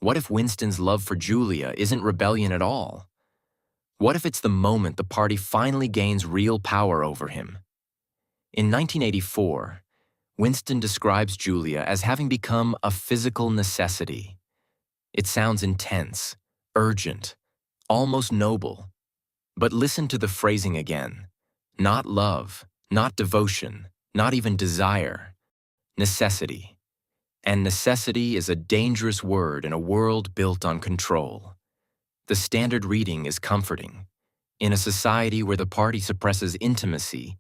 What if Winston's love for Julia isn't rebellion at all? What if it's the moment the party finally gains real power over him? In 1984, Winston describes Julia as having become a physical necessity. It sounds intense, urgent, almost noble. But listen to the phrasing again. Not love, not devotion, not even desire. Necessity. And necessity is a dangerous word in a world built on control. The standard reading is comforting. In a society where the party suppresses intimacy,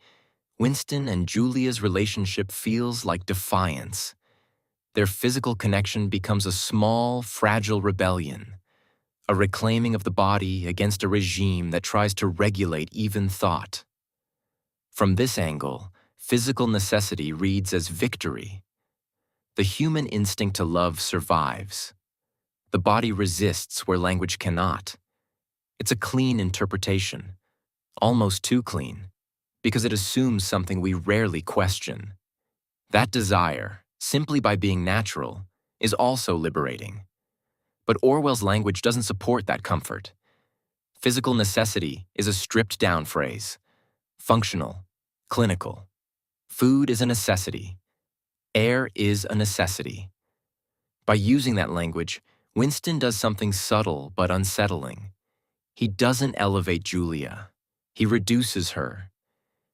Winston and Julia's relationship feels like defiance. Their physical connection becomes a small, fragile rebellion, a reclaiming of the body against a regime that tries to regulate even thought. From this angle, physical necessity reads as victory. The human instinct to love survives. The body resists where language cannot. It's a clean interpretation, almost too clean, because it assumes something we rarely question. That desire, simply by being natural, is also liberating. But Orwell's language doesn't support that comfort. Physical necessity is a stripped-down phrase. Functional, clinical. Food is a necessity. Air is a necessity. By using that language, Winston does something subtle but unsettling. He doesn't elevate Julia. He reduces her.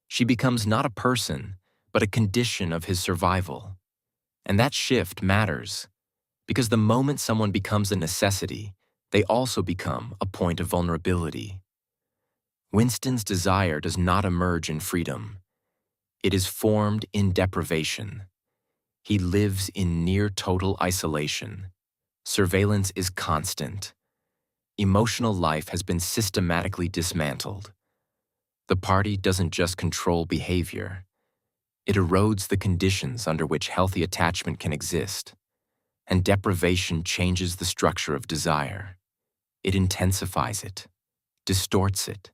She becomes not a person, but a condition of his survival. And that shift matters, because the moment someone becomes a necessity, they also become a point of vulnerability. Winston's desire does not emerge in freedom. It is formed in deprivation. He lives in near-total isolation. Surveillance is constant. Emotional life has been systematically dismantled. The party doesn't just control behavior. It erodes the conditions under which healthy attachment can exist. And deprivation changes the structure of desire. It intensifies it, distorts it,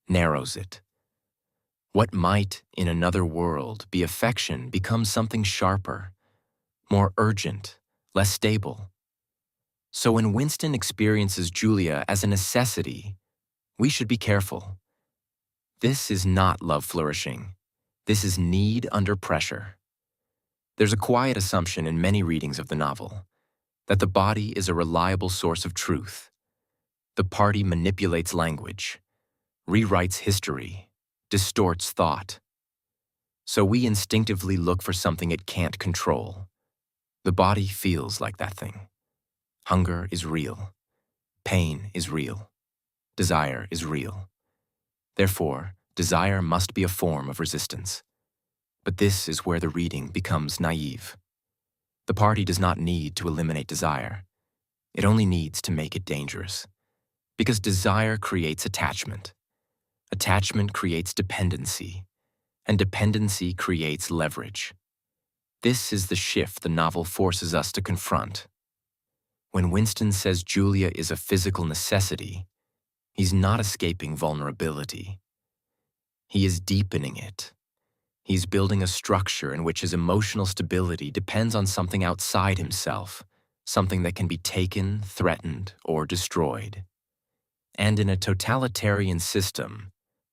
narrows it. What might, in another world, be affection becomes something sharper, more urgent, less stable. So when Winston experiences Julia as a necessity, we should be careful. This is not love flourishing. This is need under pressure. There's a quiet assumption in many readings of the novel that the body is a reliable source of truth. The party manipulates language, rewrites history, distorts thought. So we instinctively look for something it can't control. The body feels like that thing. Hunger is real. Pain is real. Desire is real. Therefore, desire must be a form of resistance. But this is where the reading becomes naive. The party does not need to eliminate desire. It only needs to make it dangerous. Because desire creates attachment. Attachment creates dependency. And dependency creates leverage. This is the shift the novel forces us to confront. When Winston says Julia is a physical necessity, he's not escaping vulnerability. He is deepening it. He's building a structure in which his emotional stability depends on something outside himself, something that can be taken, threatened, or destroyed. And in a totalitarian system,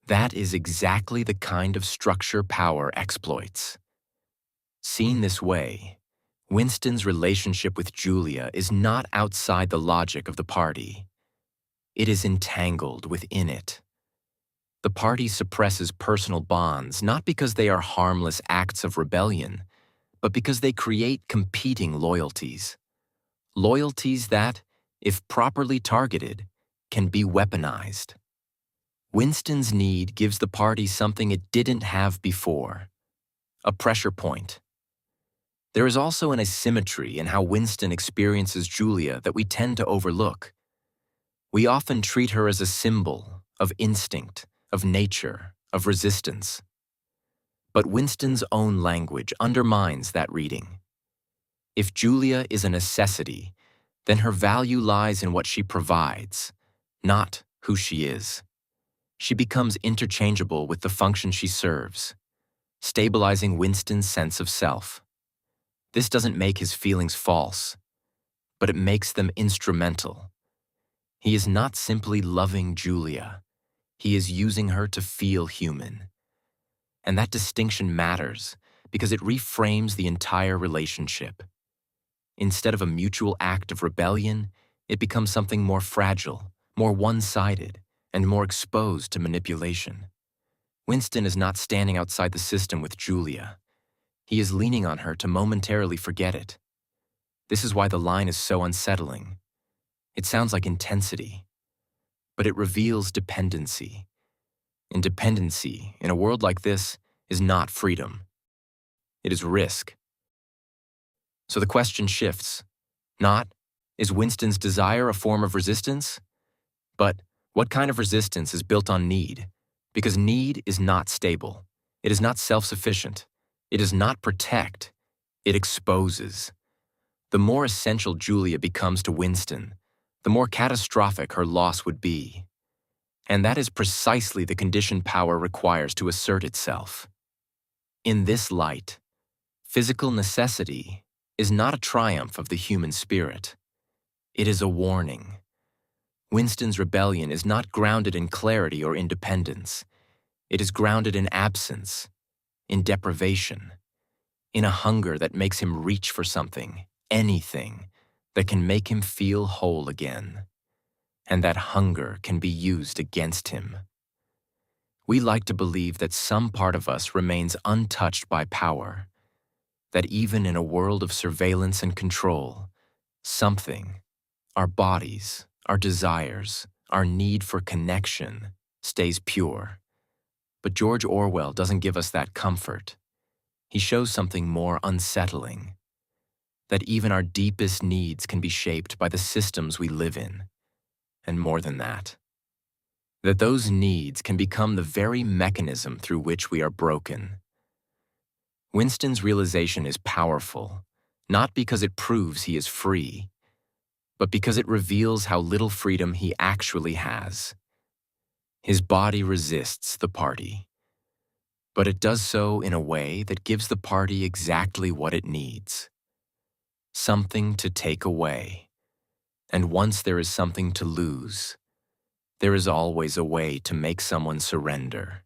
that is exactly the kind of structure power exploits. Seen this way, Winston's relationship with Julia is not outside the logic of the party. It is entangled within it. The party suppresses personal bonds not because they are harmless acts of rebellion, but because they create competing loyalties. Loyalties that, if properly targeted, can be weaponized. Winston's need gives the party something it didn't have before: a pressure point. There is also an asymmetry in how Winston experiences Julia that we tend to overlook. We often treat her as a symbol of instinct, of nature, of resistance. But Winston's own language undermines that reading. If Julia is a necessity, then her value lies in what she provides, not who she is. She becomes interchangeable with the function she serves, stabilizing Winston's sense of self. This doesn't make his feelings false. but it makes them instrumental. He is not simply loving Julia. He is using her to feel human. And that distinction matters because it reframes the entire relationship. Instead of a mutual act of rebellion, it becomes something more fragile, more one-sided, and more exposed to manipulation. Winston is not standing outside the system with Julia. He is leaning on her to momentarily forget it. This is why the line is so unsettling. It sounds like intensity, but it reveals dependency. And dependency, in a world like this, is not freedom. It is risk. So the question shifts. Not, is Winston's desire a form of resistance? But what kind of resistance is built on need? Because need is not stable. It is not self-sufficient. It does not protect. It exposes. The more essential Julia becomes to Winston, the more catastrophic her loss would be. And that is precisely the condition power requires to assert itself. In this light, physical necessity is not a triumph of the human spirit. It is a warning. Winston's rebellion is not grounded in clarity or independence. It is grounded in absence, in deprivation, in a hunger that makes him reach for something, anything, that can make him feel whole again. And that hunger can be used against him. We like to believe that some part of us remains untouched by power, that even in a world of surveillance and control, something, our bodies, our desires, our need for connection, stays pure. But George Orwell doesn't give us that comfort. He shows something more unsettling, that even our deepest needs can be shaped by the systems we live in. And more than that those needs can become the very mechanism through which we are broken. Winston's realization is powerful, not because it proves he is free, but because it reveals how little freedom he actually has. His body resists the party, but it does so in a way that gives the party exactly what it needs. Something to take away. And once there is something to lose, there is always a way to make someone surrender.